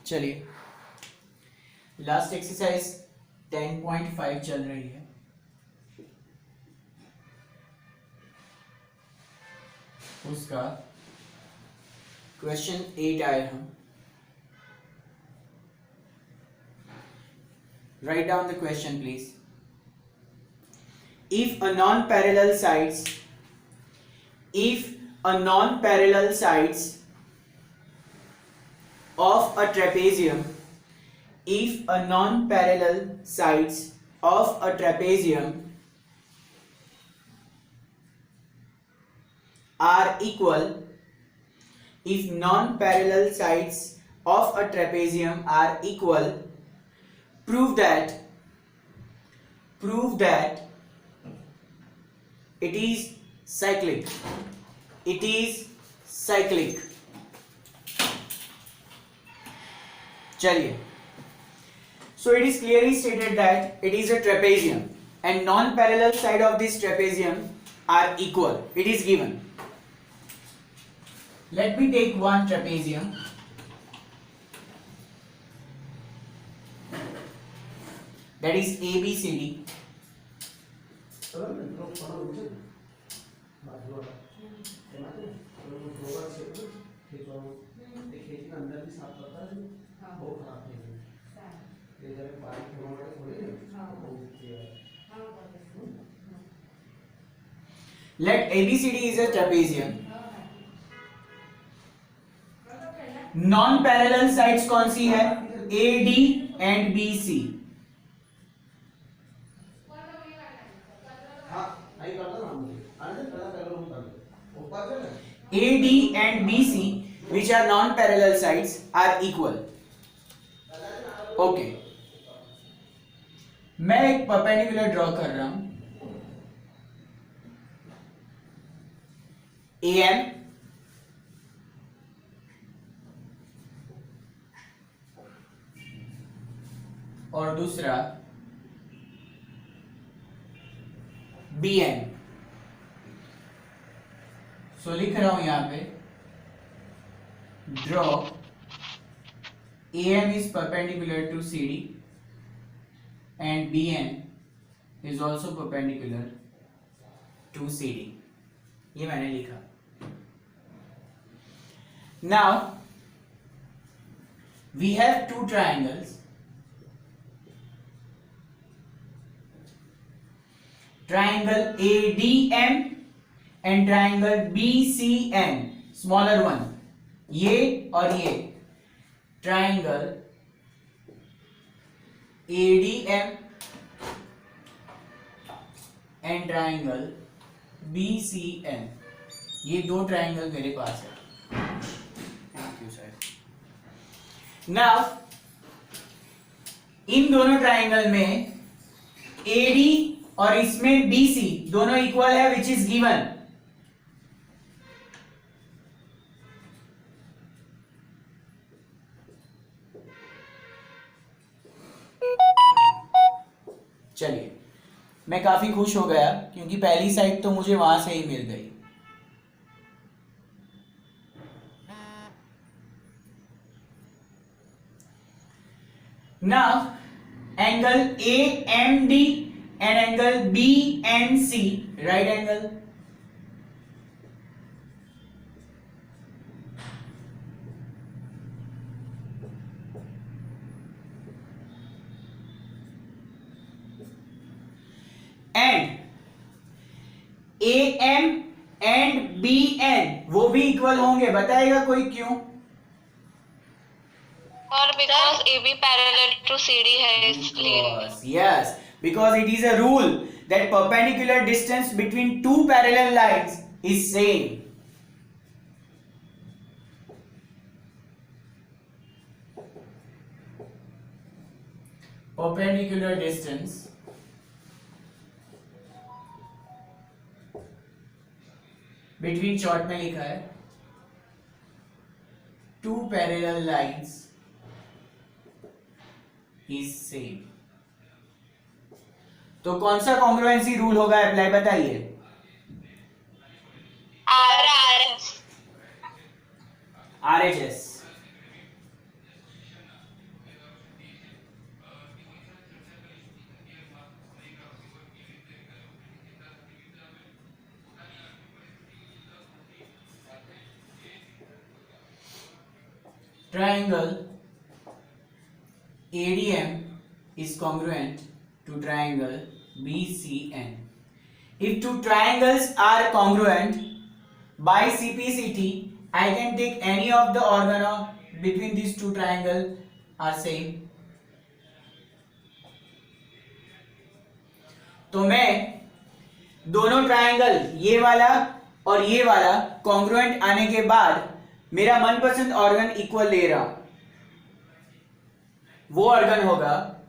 चलिए last exercise 10.5 चल रही है। उसका क्वेश्चन 8 आए हम। Right down the question please. If a non-parallel sides of a trapezium are equal, if non-parallel sides of a trapezium are equal, prove that it is cyclic. चलिए, so it is clearly stated that it is a trapezium and non-parallel side of this trapezium are equal. It is given. Let me take one trapezium. That is ABCD. Let ABCD is a trapezium. Non parallel sides कौन सी है? AD and BC. AD and BC, which are non-parallel sides, are equal. Okay. मैं एक perpendicular draw कर रहा हूं. AM और दूसरा BN. सो लिख रहा हूं यहां पे, draw AM is perpendicular to CD and BN is also perpendicular to CD. ये मैंने लिखा. Now we have two triangles. Triangle ADM and triangle BCN, smaller one. ये और ये triangle ADM and triangle BCN. ये दो ट्राइंगल मेरे पास है. Thank you sir. Now in दोनों ट्राइंगल में AD और इसमें BC दोनों इक्वल है, विच इज गिवन. चलिए, मैं काफी खुश हो गया क्योंकि पहली साइड तो मुझे वहां से ही मिल गई. Now angle AMD and angle BNC, right angle. And AM and BN वो भी इक्वल होंगे. बताएगा कोई क्यों? और because AB parallel to CD है इसलिए. Yes, because it is a rule that perpendicular distance between two parallel lines is same. Perpendicular distance between, short में लिखा है, two parallel lines is same. तो कौन सा कॉन्ग्रुएंसी रूल होगा apply? बताइए. RHS. triangle ADM is congruent to triangle BCN. If two triangles are congruent by CPCT, I can take any of the organoid between these two triangles are same. तो मैं दोनों triangle ये वाला और ये वाला कॉन्ग्रुएंट आने के बाद मेरा मनपसंद ऑर्गन इक्वल ले रहा, वो ऑर्गन होगा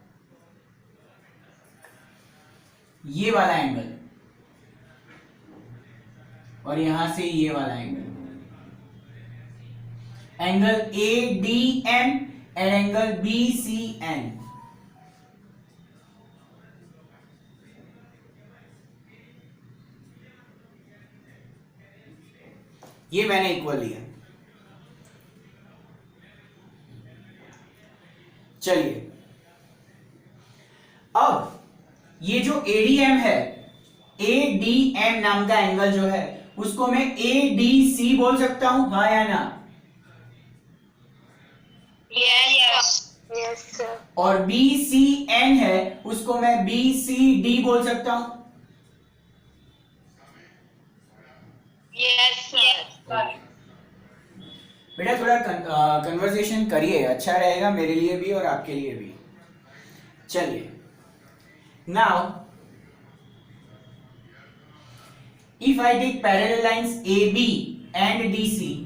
ये वाला एंगल और यहां से ये वाला angle, angle ADM and angle BCN. ये मैंने इक्वल लिया. चलिए अब ये जो ADM है, ADM नाम का एंगल जो है उसको मैं ADC बोल सकता हूं, हाँ या ना? Yes, sir. और BCN है उसको मैं BCD बोल सकता हूं. Yes, sir. बेटा थोड़ा कन्वर्सेशन करिए, अच्छा रहेगा मेरे लिए भी और आपके लिए भी. चलिए now if I take parallel lines AB and DC,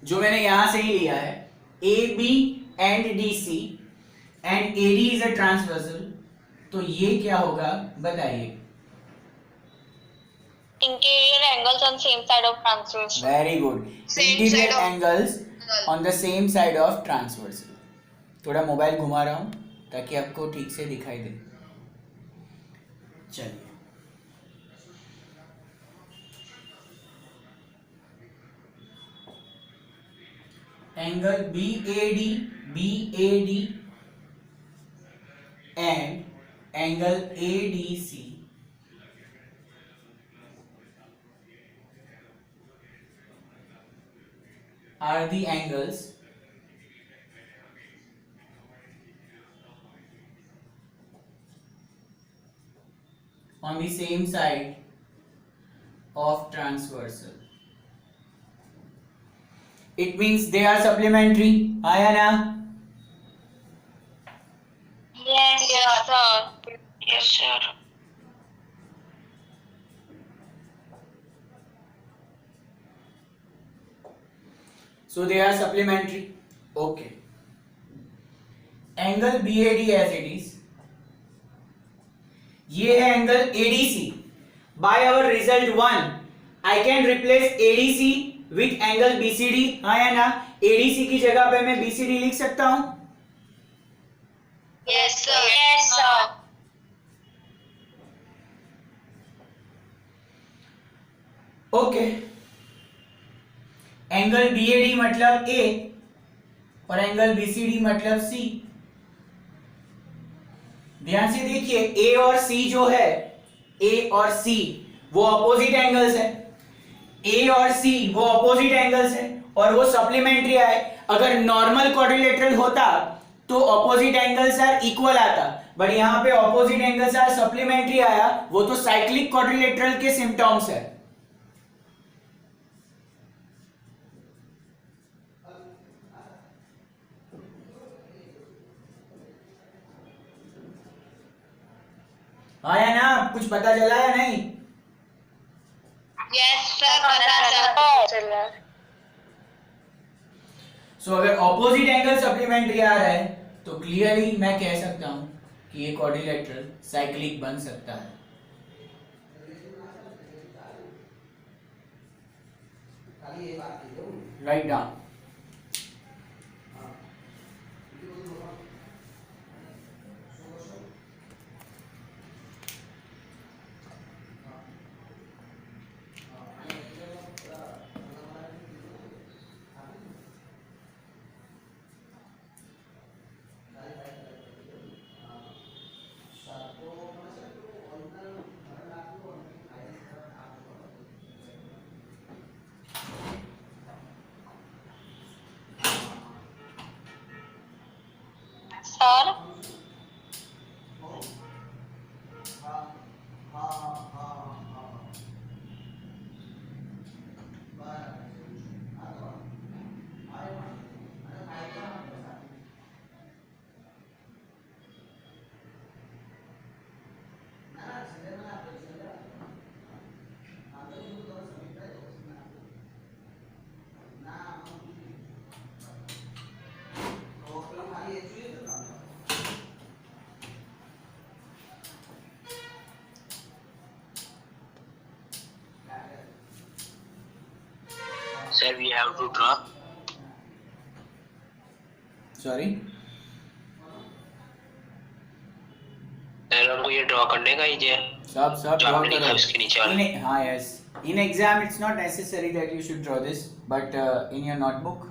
जो मैंने यहां से ही लिया है, AB and DC and AD is a transversal, तो ये क्या होगा बताइए? Interior angles on same side of transversal. Very good. Same Interior side of- angles on the same side of transversal. थोड़ा मोबाइल घुमा रहा हूं ताकि आपको ठीक से दिखाई दे. चलिए angle BAD and angle ADC are the angles on the same side of transversal. It means they are supplementary. Ayana? Yes, sir. Yes, sir. So they are supplementary. Okay. Angle BAD as it is. ये है angle ADC. By our result 1, I can replace ADC with angle BCD. हाँ या ना? ADC की जगह पे मैं BCD लिख सकता हूं. Yes, sir. Yes, sir. Okay. Angle BAD मतलब A और एंगल BCD मतलब C. ध्यान से देखिए, A और C जो है, A और C वो अपोजिट एंगल्स है. A और C वो अपोजिट एंगल्स है और वो सप्लीमेंट्री है. अगर नॉर्मल क्वाड्रिलेटरल होता तो अपोजिट एंगल्स आर इक्वल आता, बट यहाँ पे अपोजिट एंगल्स आर सप्लीमेंट्री आया. वो तो साइक्लिक क्वाड्रिलेटरल के सिम्टम्स है. आया ना? कुछ पता चला या नहीं? Yes, sir. पता चला. सो अगर ऑपोजिट एंगल सप्लीमेंट्री आ रहा है तो क्लियरली मैं कह सकता हूं कि ये क्वाड्रिलेटरल साइक्लिक बन सकता है. Write down. Sir Sir, we have to draw. Sorry sir हमको ये ड्रॉ करने का ही है सब जो ड्रॉ आपने लिखा है करो उसके नीचे वाला। हाँ yes in exam it's not necessary that you should draw this but in your notebook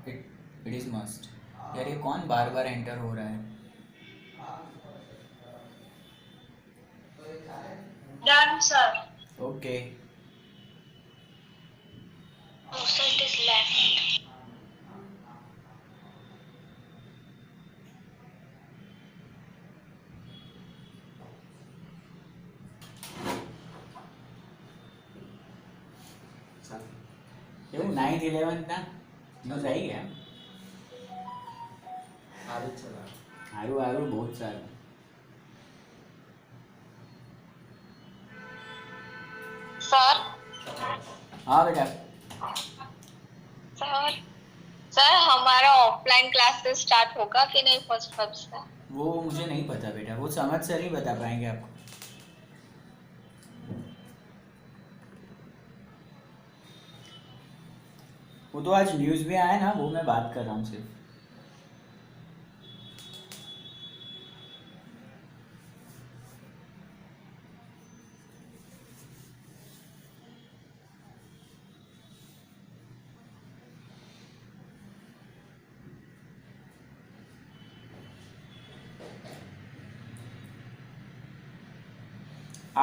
it is must. यार ये कौन बार बार एंटर हो रहा है? Done sir okay sir it is left ये 9th 11th ना न्यूज़ आई क्या? आरू आरू बहुत सारा। सर हाँ बेटा सर सर हमारा ऑफलाइन क्लासेस स्टार्ट होगा कि नहीं फर्स्ट फेब से? वो मुझे नहीं पता बेटा, वो समझ सर ही बता पाएंगे आपको। वो तो आज न्यूज़ में आया ना, वो मैं बात कर रहा हूँ सिर्फ।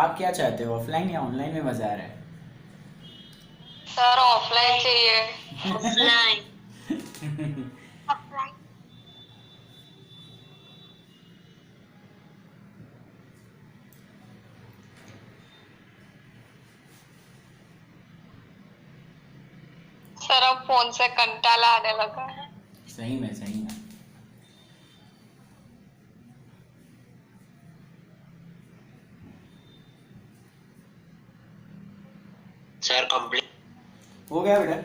आप क्या चाहते हो, ऑफलाइन या ऑनलाइन में मजा आ रहा है? सर ऑफलाइन चाहिए। ऑफलाइन ऑफलाइन सर अब फोन से कंटाला आने लगा है। सही में सही में। सर कंप्लीट हो गया बेटा?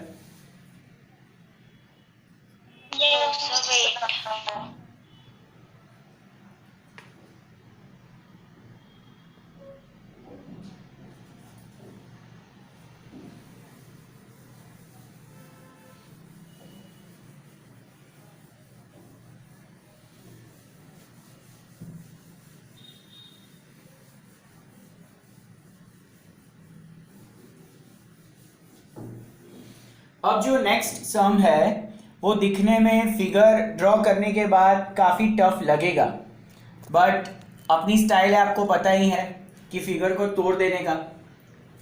अब जो नेक्स्ट सम है वो दिखने में फिगर ड्रॉ करने के बाद काफ़ी टफ लगेगा, बट अपनी स्टाइल है, आपको पता ही है कि फिगर को तोड़ देने का,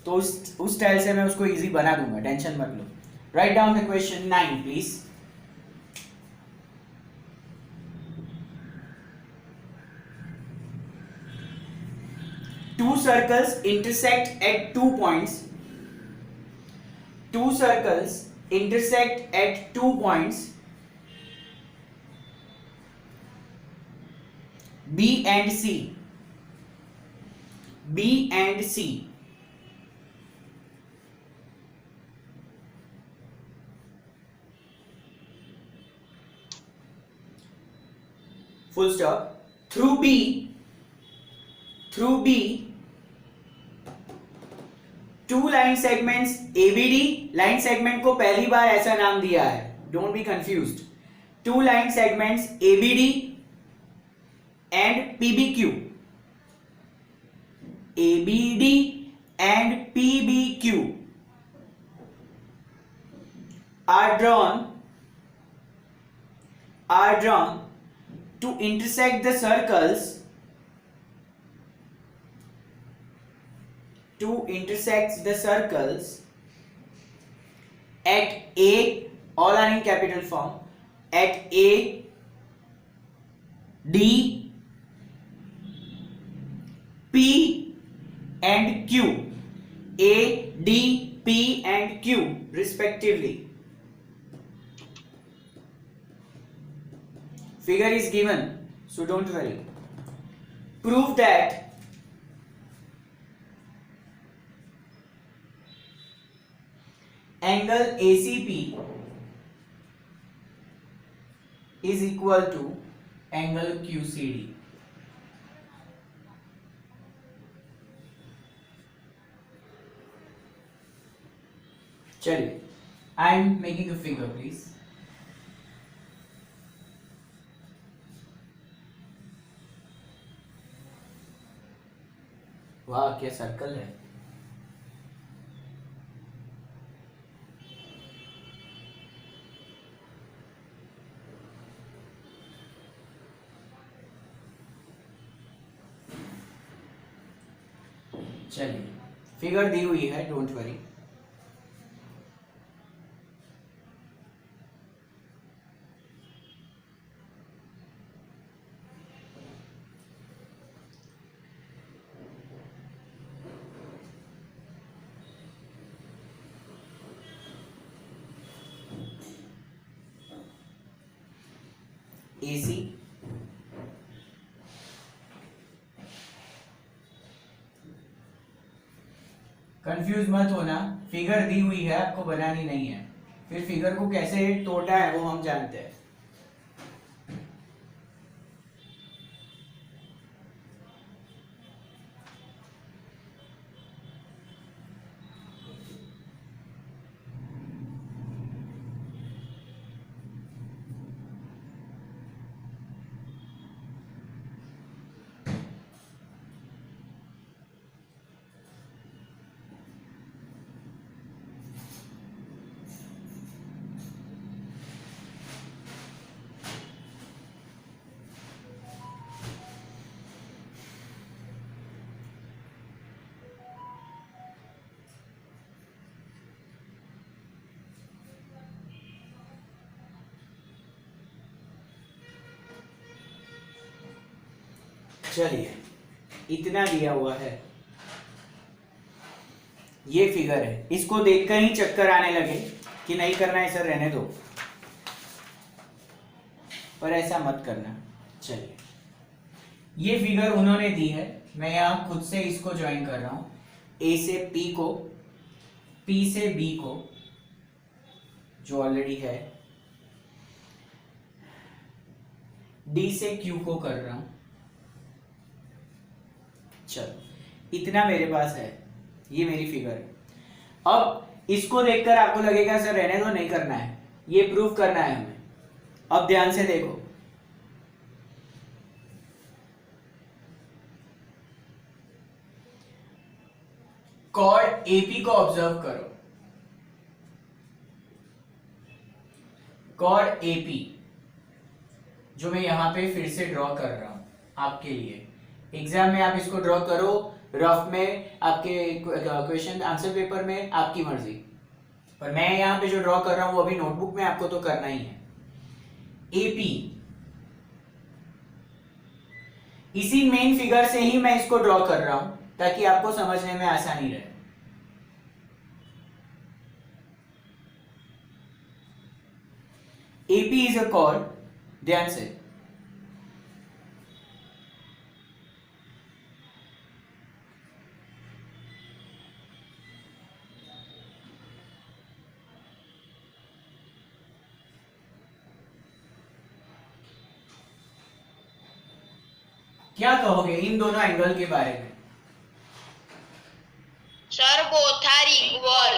तो उस स्टाइल से मैं उसको इजी बना दूंगा, टेंशन मत लो। Write down the question 9 please. Two circles intersect at 2 points. Two circles intersect at 2 points B and C. B and C. Full stop. Through B, two line segments ABD, line segment को पहली बार ऐसा नाम दिया है, don't be confused. Two line segments ABD and PBQ. ABD and PBQ are drawn to intersect the circles at A, all are in capital form, at A, D, P and Q. A, D, P and Q respectively. Figure is given, so don't worry. Prove that angle ACP is equal to angle QCD. चलिए, I am making a figure, please. वाह, क्या circle है। चलिए, figure दी हुई है, don't worry. AC confuse मत होना, figure दी हुई है, आपको बनानी नहीं है। फिर फिगर को कैसे तोड़ना है वो हम जानते हैं। चलिए, इतना दिया हुआ है, ये फिगर है। इसको देखकर ही चक्कर आने लगे कि नहीं करना है सर, रहने दो, पर ऐसा मत करना। चलिए, ये फिगर उन्होंने दी है, मैं यहां खुद से इसको ज्वाइन कर रहा हूं। ए से पी को, पी से बी को, जो ऑलरेडी है, डी से क्यू को कर रहा हूं। चलो, इतना मेरे पास है, ये मेरी फिगर है। अब इसको देखकर आपको लगेगा सर रहने दो, नहीं करना है, ये प्रूफ करना है हमें। अब ध्यान से देखो, कॉर्ड एपी को ऑब्जर्व करो। कॉर्ड एपी जो मैं यहां पे फिर से ड्रॉ कर रहा हूं आपके लिए, एग्जाम में आप इसको ड्रॉ करो, रफ में, आपके क्वेश्चन आंसर पेपर में, आपकी मर्जी, पर मैं यहां पे जो ड्रॉ कर रहा हूं वो अभी नोटबुक में आपको तो करना ही है। एपी, इसी मेन फिगर से ही मैं इसको ड्रॉ कर रहा हूं ताकि आपको समझने में आसानी रहे। एपी इज अ कॉर्ड, ध्यान से, क्या कहोगे इन दोनों एंगल के बारे में? Sir both are equal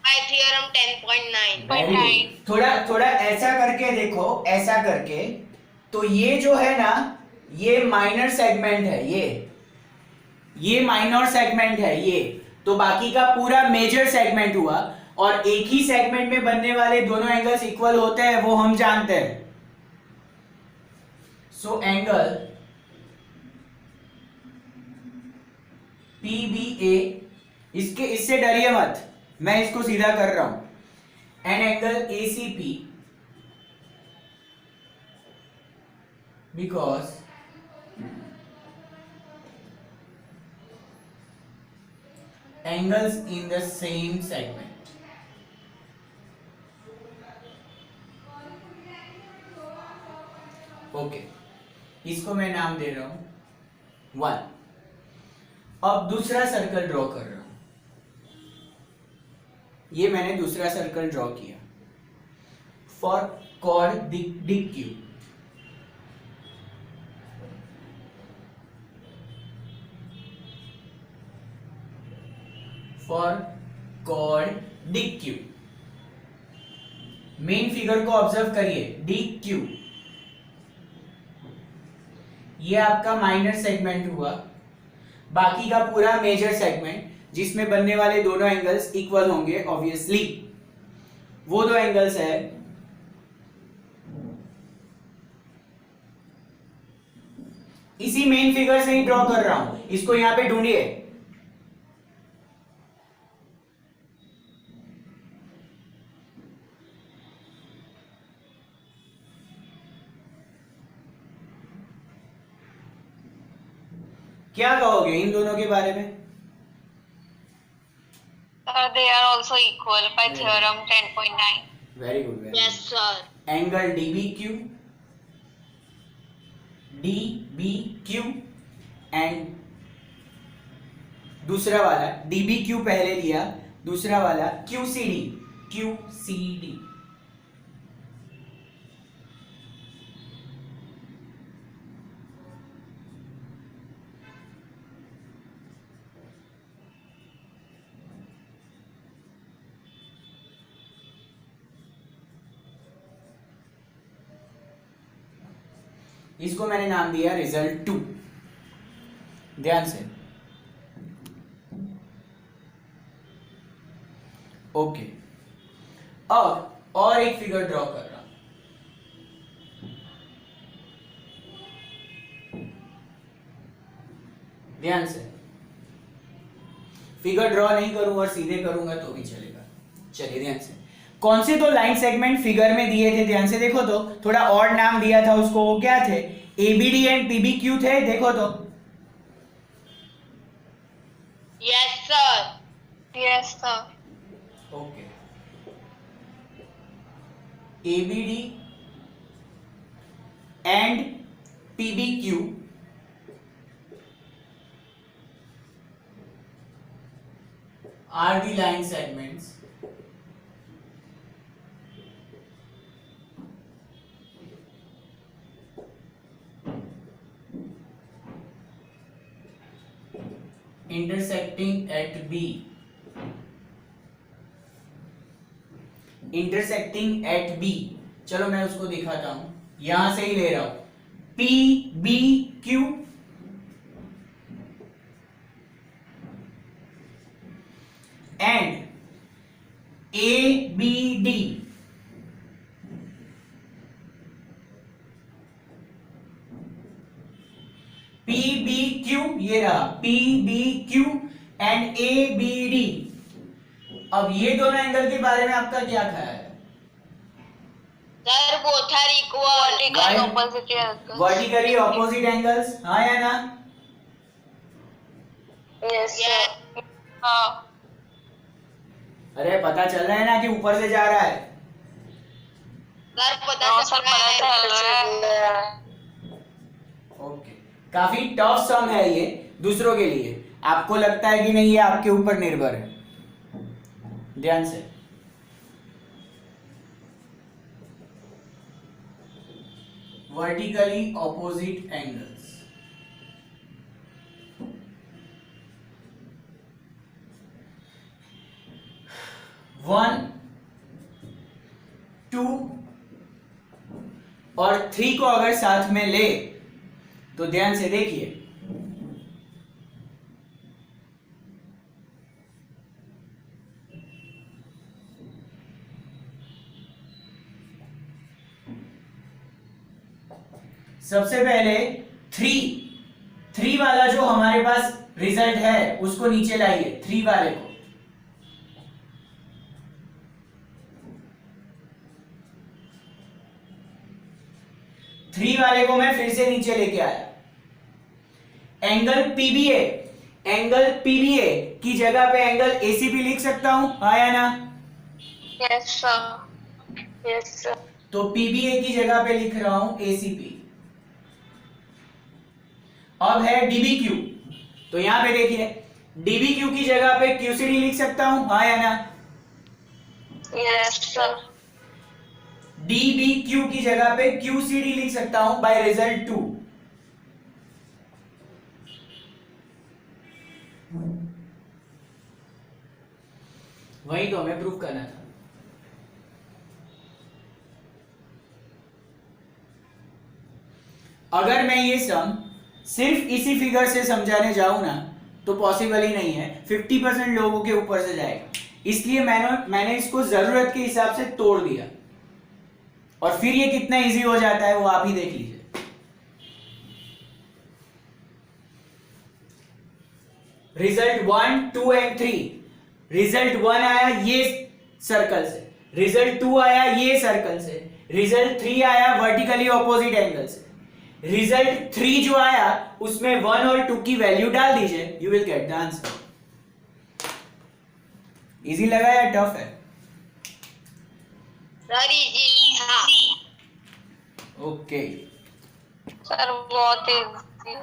by theorem 10.9। थोड़ा ऐसा करके देखो, ऐसा करके, तो ये जो है ना, ये माइनर सेगमेंट है, ये माइनर सेगमेंट है ये, तो बाकी का पूरा मेजर सेगमेंट हुआ। और एक ही सेगमेंट में बनने वाले दोनों एंगल्स इक्वल होते हैं, वो हम जानते हैं। सो एंगल PBA, इससे डरिए मत, मैं इसको सीधा कर रहा हूं। And angle ACP because angles in the same segment. Okay, इसको मैं नाम दे रहा हूं 1. अब दूसरा सर्कल ड्रॉ कर रहा हूं. ये मैंने दूसरा सर्कल ड्रॉ किया for cord D Q. For cord D Q. Main figure को ऑब्जर्व करिए, डी क्यू. ये आपका माइनर सेगमेंट हुआ, बाकी का पूरा मेजर सेगमेंट जिसमें बनने वाले दोनों एंगल्स इक्वल होंगे ऑब्वियसली. वो दो एंगल्स है इसी मेन फिगर से ही ड्रॉ कर रहा हूं. इसको यहां पे ढूंढिए. क्या कहोगे इन दोनों के बारे में? They are also equal by theorem 10.9. Very good. Yes, sir. Angle DBQ and दूसरा वाला DBQ पहले लिया, दूसरा वाला QCD. इसको मैंने नाम दिया रिजल्ट 2. ध्यान से. ओके, अब और एक फिगर ड्रॉ कर रहा हूं. ध्यान से. फिगर ड्रॉ नहीं करूं और सीधे करूंगा तो भी चलेगा. चलिए ध्यान से. कौन से दो लाइन सेगमेंट फिगर में दिए थे? ध्यान से देखो तो. थोड़ा और नाम दिया था उसको, वो क्या थे? ABD एंड PBQ थे. देखो तो. Yes, sir. Yes, sir. Okay. ABD and PBQ are the line segments intersecting at B. intersecting at B. चलो मैं उसको दिखाता हूं. यहां से ही ले रहा हूं. PBQ and ABD. PBQ ये रहा, PBQ एंड ABD. अब ये दोनों एंगल के बारे में आपका क्या ख्याल है? Sir, both are equal. Why? Opposite angles. Vertically opposite angles, हाँ या ना? Yes, sir. हाँ. अरे पता चल रहा है ना कि ऊपर से जा रहा है. सर पता चल रहा है. ओके, काफी टफ सम है ये दूसरों के लिए. आपको लगता है कि नहीं, ये आपके ऊपर निर्भर है. ध्यान से. Vertically opposite angles. वन, 2 और 3 को अगर साथ में ले तो ध्यान से देखिए. सबसे पहले 3 वाला जो हमारे पास रिजल्ट है उसको नीचे लाइए. 3 वाले को. 3 वाले को मैं फिर से नीचे लेके आया। एंगल पीबीए, एंगल पीबीए की जगह पे एंगल एसीपी लिख सकता हूं, हाँ या ना? Yes sir, yes sir. तो पीबीए की जगह पे लिख रहा हूं एसीपी। अब है डीबीक्यू, तो यहां पे देखिए डीबीक्यू की जगह पे क्यूसीडी लिख सकता हूं, हाँ या ना? Yes sir. डीबीक्यू की जगह पे क्यूसीडी लिख सकता हूं बाय रिजल्ट 2। वही तो हमें प्रूफ करना था। अगर मैं ये सम सिर्फ इसी फिगर से समझाने जाऊं ना तो पॉसिबल ही नहीं है, 50% लोगों के ऊपर से जाएगा। इसलिए मैंने इसको जरूरत के हिसाब से तोड़ दिया, और फिर ये कितना इजी हो जाता है वो आप ही देख लीजिए। Result 1, 2 and 3। रिजल्ट 1 आया ये सर्कल से, रिजल्ट 2 आया ये सर्कल से, रिजल्ट 3 आया वर्टिकली ऑपोजिट एंगल से। रिजल्ट 3 जो आया उसमें 1 और 2 की वैल्यू डाल दीजिए, you will get the answer. Easy लगा या टफ है? सर इजी था। ओके सर बहुत इजी।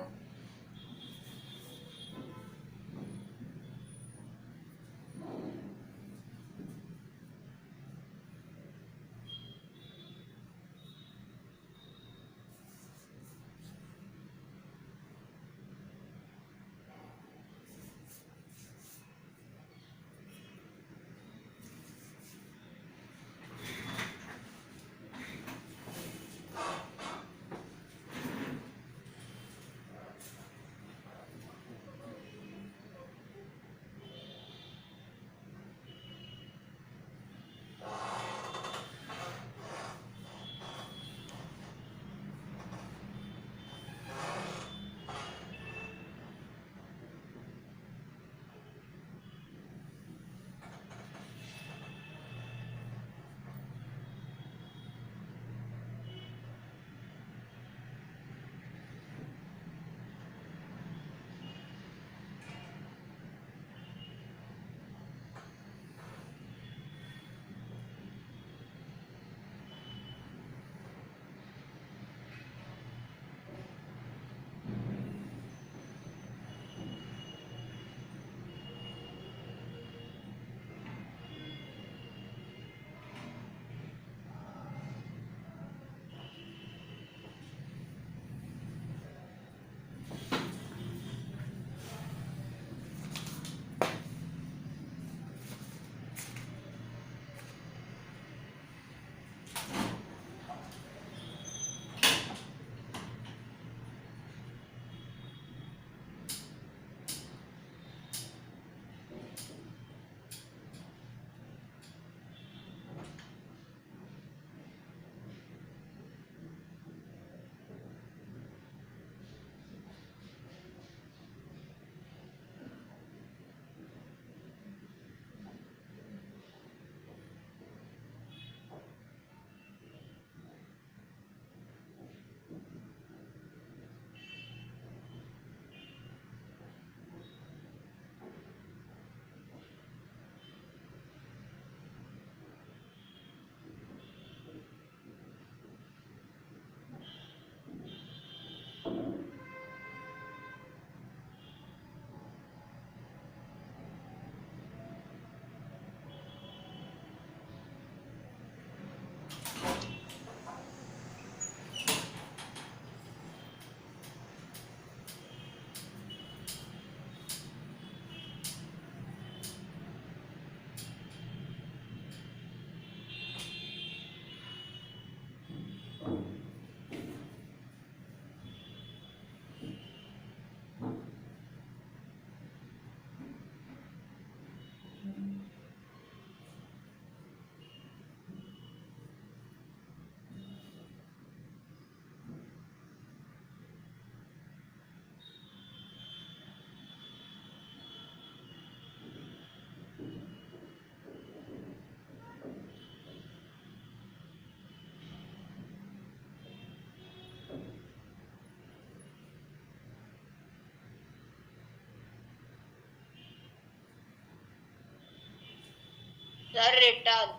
Sir, return.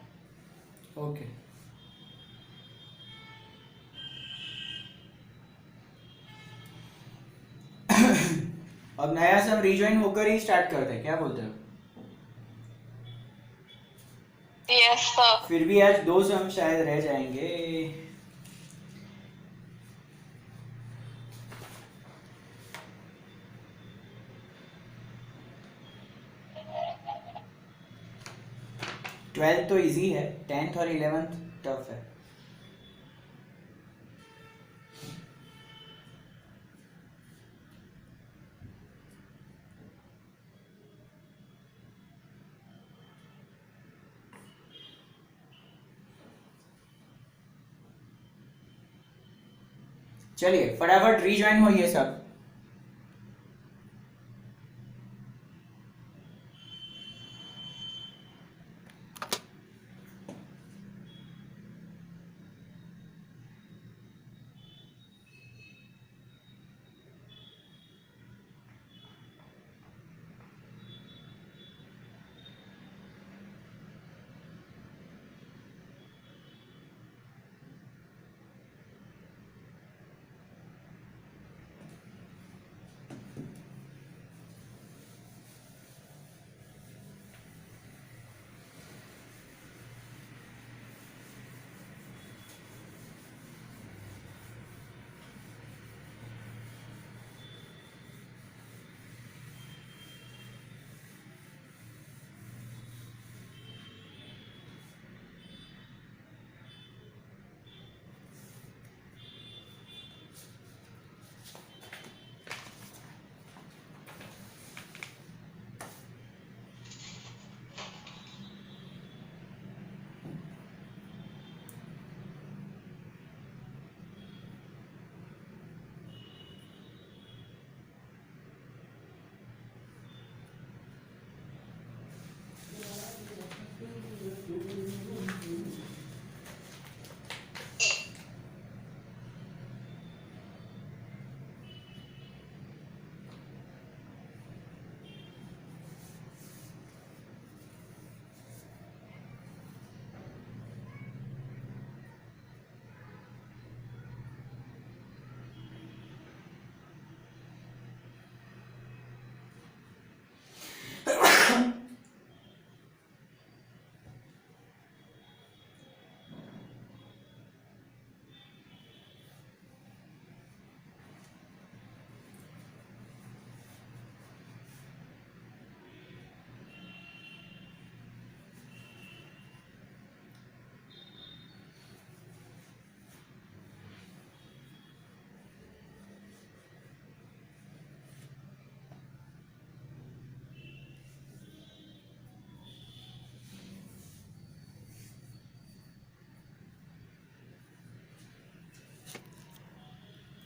ओके अब नया सम रिज्वाइन होकर ही स्टार्ट करते हैं, क्या बोलते हो? Yes, sir. फिर भी आज 2 सम शायद रह जाएंगे। ट्वेल्थ तो इजी है, 10th और 11th टफ है। चलिए फटाफट रीज्वाइन होइए सब।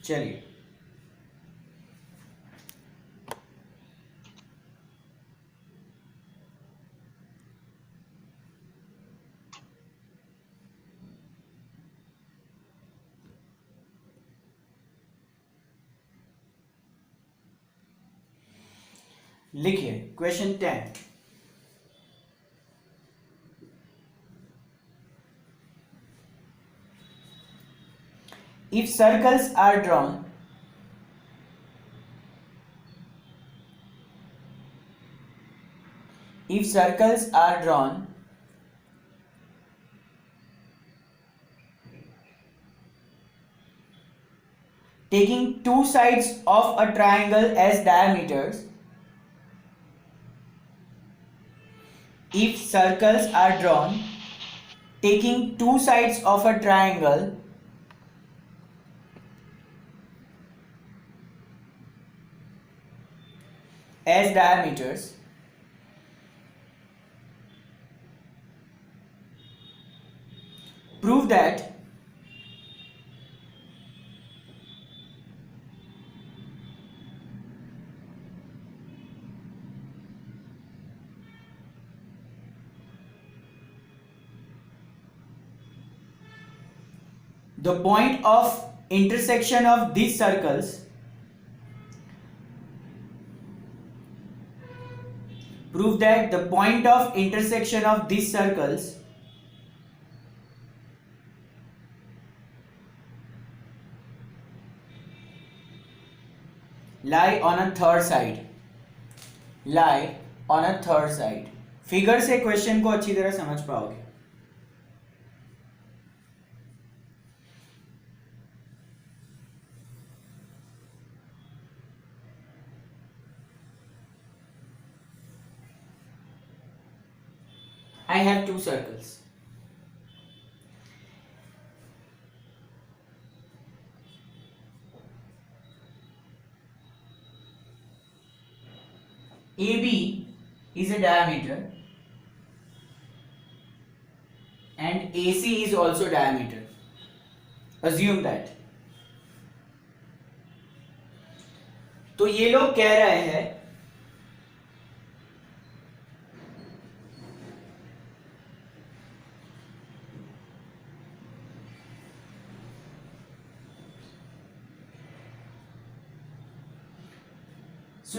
चलिए लिखिए question 10। If circles are drawn, taking two sides of a triangle as diameters, if circles are drawn taking two sides of a triangle as diameters, prove that the point of intersection of these circles prove that the point of intersection of these circles lie on a third side. Figure से question को अच्छी तरह समझ पाओगे. I have two circles. AB is a diameter and AC is also diameter. Assume that. तो ये लोग कह रहे हैं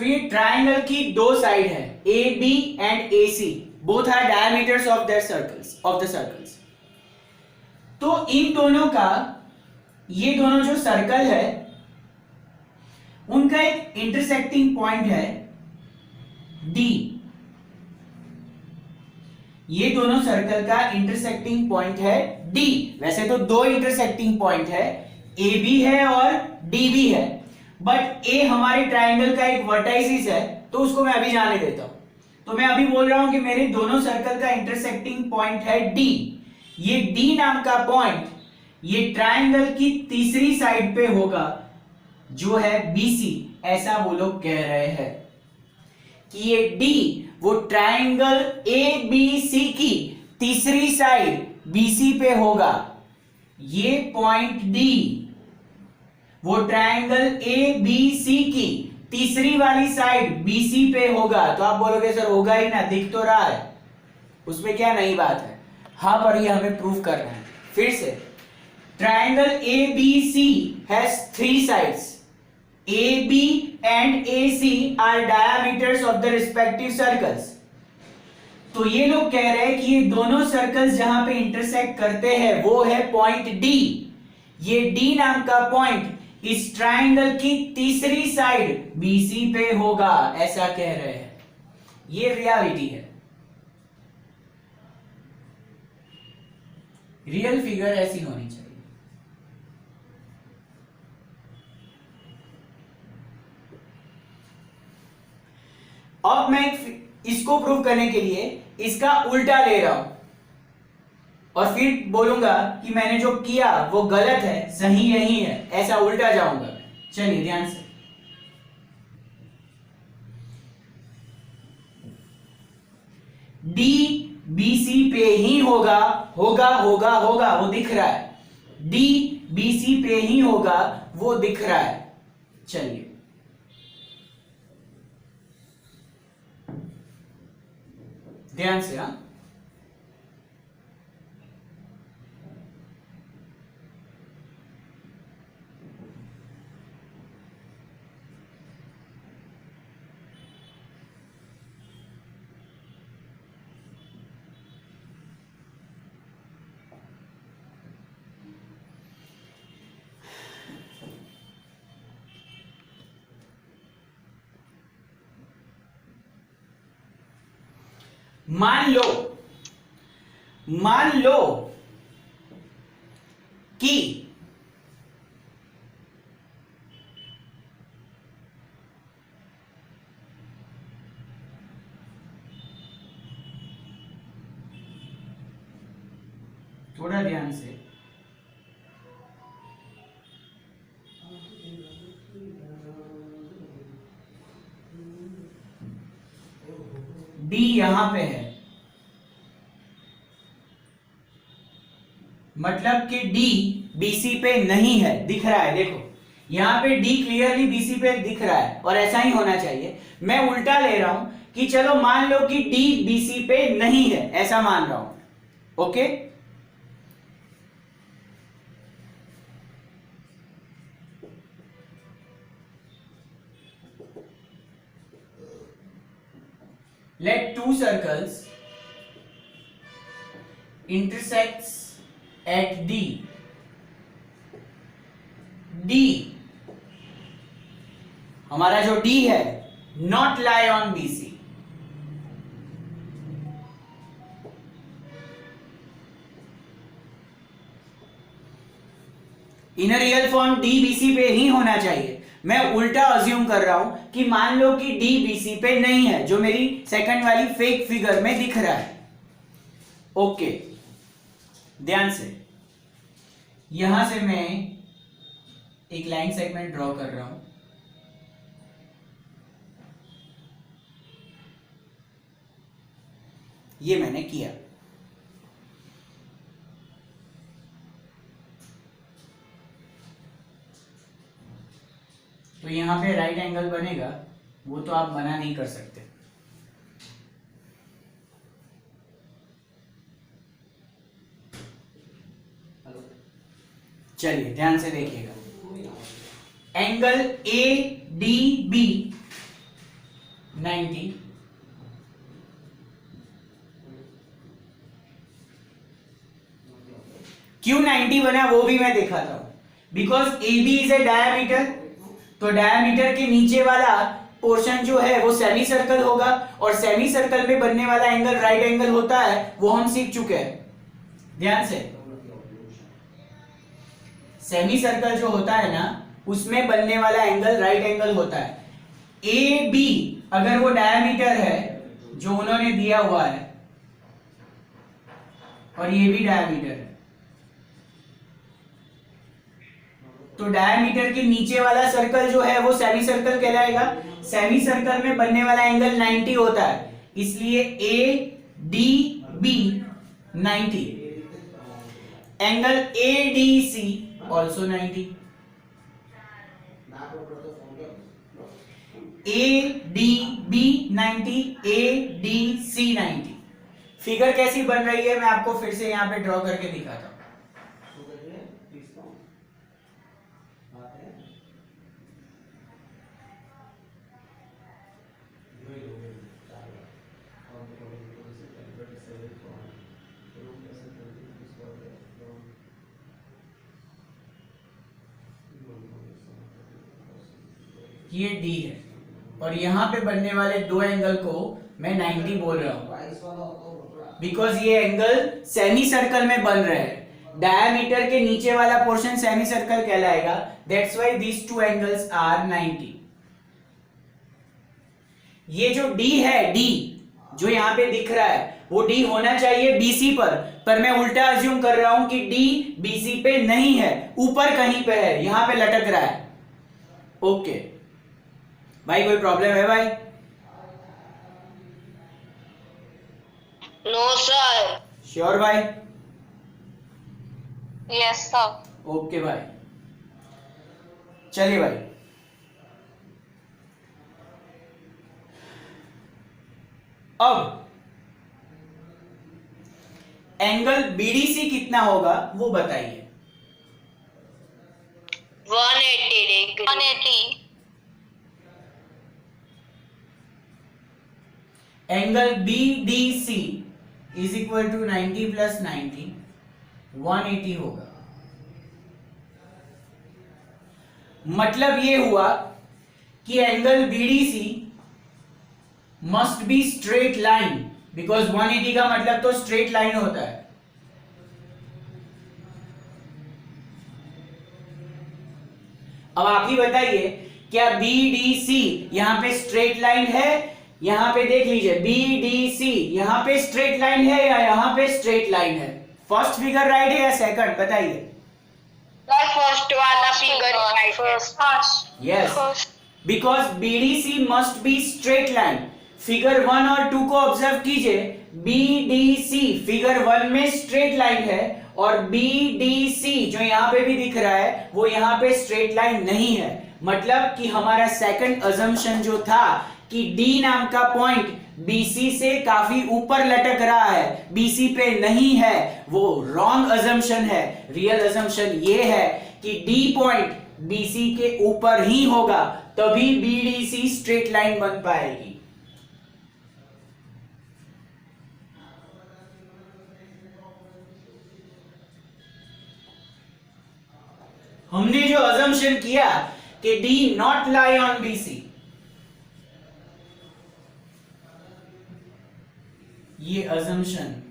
ये ट्राइंगल की दो साइड है A B and A C, both are diameters of the circles. तो इन दोनों का, ये दोनों जो सर्कल है उनका एक इंटरसेक्टिंग पॉइंट है डी. ये दोनों सर्कल का इंटरसेक्टिंग पॉइंट है डी. वैसे तो दो इंटरसेक्टिंग पॉइंट है, ए बी है और डी बी है, बट ए हमारे ट्राइंगल का एक वर्टाइसिस है, तो उसको मैं अभी जाने देता हूं. तो मैं अभी बोल रहा हूं कि मेरे दोनों सर्कल का इंटरसेक्टिंग पॉइंट है डी. ये डी नाम का पॉइंट ये ट्राइंगल की तीसरी साइड पे होगा जो है बीसी. ऐसा वो लोग कह रहे हैं कि ये डी वो ट्राइंगल ए बी सी की तीसरी साइड बीसी पे होगा. ये पॉइंट डी वो ट्राइंगल ए बी सी की तीसरी वाली साइड बीसी पे होगा. तो आप बोलोगे सर होगा ही ना, दिख तो रहा है, उसमें क्या नई बात है. हाँ, पर ये हमें प्रूव करना है. फिर से, triangle A B C has three sides. A B and A C are diameters of the respective circles. तो ये लोग कह रहे हैं कि ये दोनों सर्कल्स जहां पे इंटरसेक्ट करते हैं वो है पॉइंट डी. ये डी नाम का पॉइंट इस ट्राइंगल की तीसरी साइड बीसी पे होगा, ऐसा कह रहे हैं. ये रियलिटी है. रियल फिगर ऐसी होनी चाहिए. अब मैं इसको प्रूव करने के लिए इसका उल्टा ले रहा हूं और फिर बोलूंगा कि मैंने जो किया वो गलत है, सही नहीं है, ऐसा उल्टा जाऊंगा. चलिए ध्यान से. डी बीसी पे ही होगा, वो दिख रहा है. डी बीसी पे ही होगा, वो दिख रहा है. चलिए, ध्यान से. हाँ, मान लो कि थोड़ा ध्यान से, डी यहां पे है, मतलब कि डी बीसी पे नहीं है, दिख रहा है. देखो यहां पे डी क्लियरली बीसी पे दिख रहा है और ऐसा ही होना चाहिए. मैं उल्टा ले रहा हूं कि चलो मान लो कि डी बीसी पे नहीं है, ऐसा मान रहा हूं. Okay, let two circles intersects at D. D हमारा जो D है not lie on BC. In real form D BC पे ही होना चाहिए. मैं उल्टा अज्यूम कर रहा हूं कि मान लो कि डी बीसी पे नहीं है, जो मेरी सेकंड वाली फेक फिगर में दिख रहा है. ओके, ध्यान से यहां से मैं एक लाइन सेगमेंट ड्रॉ कर रहा हूं. ये मैंने किया. तो यहां पे राइट एंगल बनेगा, वो तो आप मना नहीं कर सकते. चलिए ध्यान से देखिएगा. एंगल ए डी बी 90, क्यों 90 बना वो भी मैं दिखाता हूं. Because A B is a diameter, तो डायामीटर के नीचे वाला पोर्शन जो है वो सेमी सर्कल होगा, और सेमी सर्कल में बनने वाला एंगल राइट एंगल होता है, वो हम सीख चुके हैं. ध्यान से, सेमी सर्कल जो होता है ना, उसमें बनने वाला एंगल राइट एंगल होता है. ए बी अगर वो डायामीटर है जो उन्होंने दिया हुआ है, और ये भी डायामीटर है, तो डायमीटर के नीचे वाला सर्कल जो है वो सेमी सर्कल कहलाएगा. सेमी सर्कल में बनने वाला एंगल 90 होता है, इसलिए A D B 90. Angle A D C also 90. A D B 90, A D C 90. Figure कैसी बन रही है मैं आपको फिर से यहां पे ड्रॉ करके दिखाता हूं. ये D है, और यहां पे बनने वाले दो एंगल को मैं 90 बोल रहा हूं, बिकॉज ये एंगल सेमी सर्कल में बन रहे हैं. डायमीटर के नीचे वाला पोर्शन सेमी सर्कल कहलाएगा. That's why these two angles are 90. ये जो D है, D जो यहां पे दिख रहा है, वो D होना चाहिए BC पर मैं उल्टा अज्यूम कर रहा हूं कि D BC पे नहीं है, ऊपर कहीं पे है, यहां पे लटक रहा है. ओके भाई, कोई प्रॉब्लम है भाई? No sir. श्योर भाई? Yes sir. ओके भाई, चलिए भाई. अब एंगल बीडीसी कितना होगा वो बताइए. 180 degree. 180. Angle BDC is equal to 90 plus 90, 180 होगा. मतलब ये हुआ कि angle BDC must be straight line, because 180 का मतलब तो स्ट्रेट लाइन होता है. अब आप ही बताइए, क्या बीडीसी यहां पे स्ट्रेट लाइन है? यहां पे देख लीजिए, बीडीसी यहां पे स्ट्रेट लाइन है या यहां पे स्ट्रेट लाइन है? फर्स्ट फिगर राइट है या सेकंड, बताइए. फर्स्ट वाला फिगर राइट है. Yes, because BDC must be straight line. Figure 1 और 2 को ऑब्जर्व कीजिए. बीडीसी फिगर 1 में स्ट्रेट लाइन है, और बीडीसी जो यहां पे भी दिख रहा है वो यहां पे स्ट्रेट लाइन नहीं है. मतलब कि हमारा सेकंड अजम्पशन जो था कि डी नाम का पॉइंट बीसी से काफी ऊपर लटक रहा है, बीसी पे नहीं है, वो रॉन्ग अजम्पशन है. रियल अजम्पशन ये है कि डी पॉइंट बीसी के ऊपर ही होगा, तभी बीडीसी स्ट्रेट लाइन बन पाएगी. हमने जो अजम्पशन किया कि D not lie on BC, ये अजम्पशन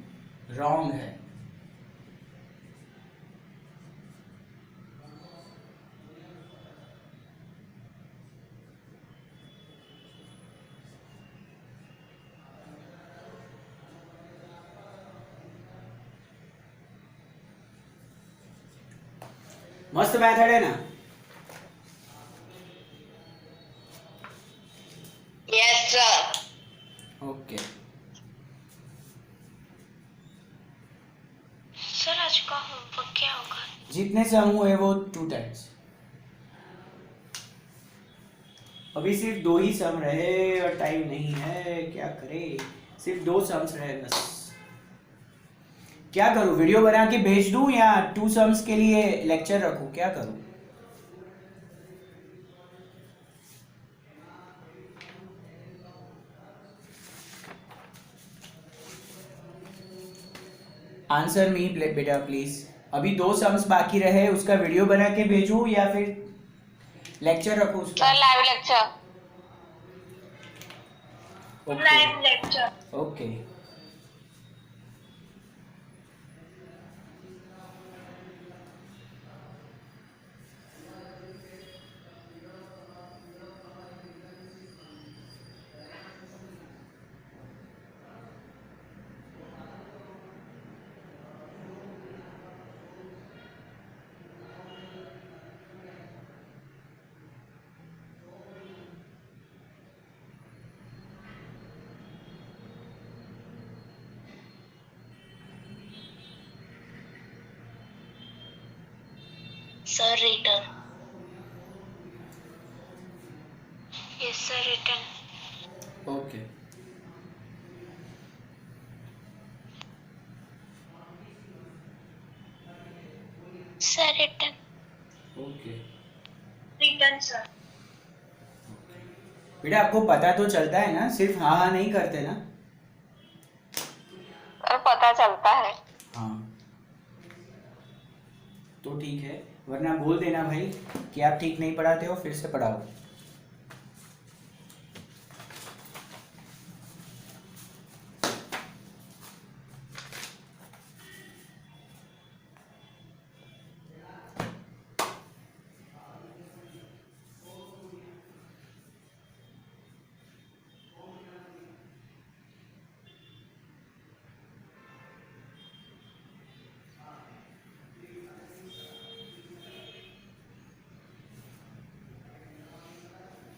रॉन्ग है। मस्त मेथड है ना? Yes sir. ओके सर आज का होमवर्क क्या होगा? जितने सम हुए वो 2 टाइम्स। अभी सिर्फ 2 ही सम रहे और टाइम नहीं है, क्या करे, सिर्फ 2 सम्स रहे बस। क्या करूं, वीडियो बना के भेज दूं या 2 सम्स के लिए लेक्चर रखूं, क्या करूं? आंसर मी बेटा प्लीज। अभी 2 सम्स बाकी रहे, उसका वीडियो बना के भेजूं या फिर लेक्चर रखूं उसका? Sir live lecture. Okay live lecture. Okay sir return. Yes sir return. Okay sir return. Okay return sir. बेटा आपको पता तो चलता है ना, सिर्फ हाँ हाँ नहीं करते ना? सर पता चलता है। हाँ तो ठीक है, वरना बोल देना भाई कि आप ठीक नहीं पढ़ाते हो, फिर से पढ़ाओ।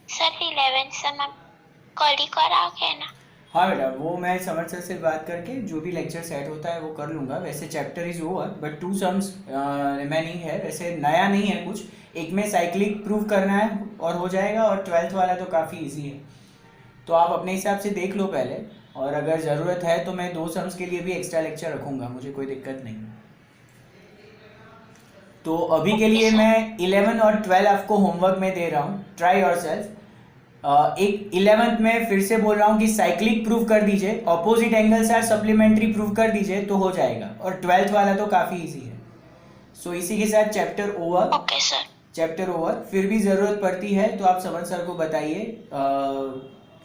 सर 11 सम आप कल ही कराओगे ना? हाँ बेटा, वो मैं समर सर से बात करके जो भी लेक्चर सेट होता है वो कर लूँगा। वैसे chapter is over but 2 sums remaining है। वैसे नया नहीं है कुछ, एक में साइक्लिक प्रूव करना है और हो जाएगा, और 12th वाला तो काफ़ी इजी है। तो आप अपने हिसाब से देख लो पहले, और अगर ज़रूरत है तो मैं 2 सम्स के लिए भी एक्स्ट्रा लेक्चर रखूँगा, मुझे कोई दिक्कत नहीं। तो अभी के लिए मैं 11 और 12 आपको होमवर्क में दे रहा हूँ, ट्राई योरसेल्फ। एक 11th में फिर से बोल रहा हूँ कि साइक्लिक प्रूव कर दीजिए, opposite angles are supplementary prove कर दीजिए तो हो जाएगा, और 12th वाला तो काफ़ी इजी है। सो इसी के साथ chapter over. Okay sir. Chapter over. फिर भी ज़रूरत पड़ती है तो आप समर सर को बताइए,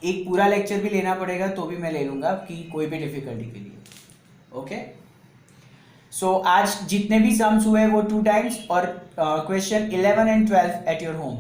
एक पूरा लेक्चर भी लेना पड़ेगा तो भी मैं ले लूँगा आपकी कोई भी डिफ़िकल्टी के लिए। ओके सो आज जितने भी सम्स हुए वो 2 टाइम्स, और question 11 and 12 at your home.